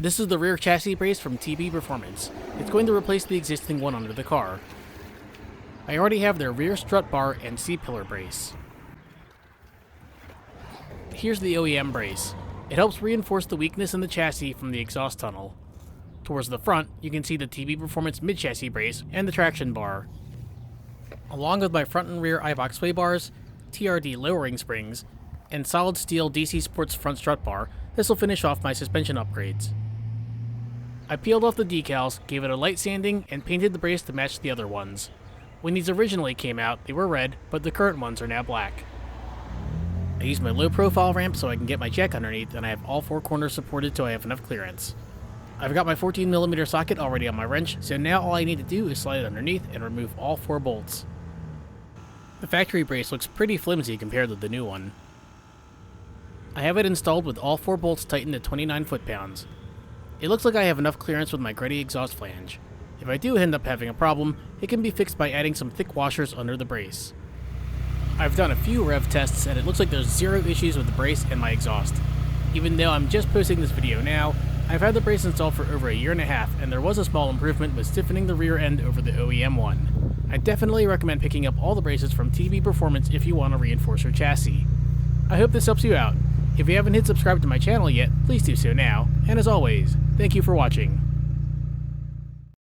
This is the rear chassis brace from TB Performance. It's going to replace the existing one under the car. I already have their rear strut bar and C-pillar brace. Here's the OEM brace. It helps reinforce the weakness in the chassis from the exhaust tunnel. Towards the front, you can see the TB Performance mid-chassis brace and the traction bar. Along with my front and rear iBox sway bars, TRD lowering springs, and solid steel DC Sports front strut bar, this will finish off my suspension upgrades. I peeled off the decals, gave it a light sanding, and painted the brace to match the other ones. When these originally came out, they were red, but the current ones are now black. I used my low profile ramp so I can get my jack underneath, and I have all four corners supported so I have enough clearance. I've got my 14mm socket already on my wrench, so now all I need to do is slide it underneath and remove all four bolts. The factory brace looks pretty flimsy compared to the new one. I have it installed with all four bolts tightened at 29 foot-pounds. It looks like I have enough clearance with my Gretty exhaust flange. If I do end up having a problem, it can be fixed by adding some thick washers under the brace. I've done a few rev tests and it looks like there's zero issues with the brace and my exhaust. Even though I'm just posting this video now, I've had the brace installed for over a year and a half, and there was a small improvement with stiffening the rear end over the OEM one. I definitely recommend picking up all the braces from TB Performance if you want to reinforce your chassis. I hope this helps you out. If you haven't hit subscribe to my channel yet, please do so now, and as always, thank you for watching.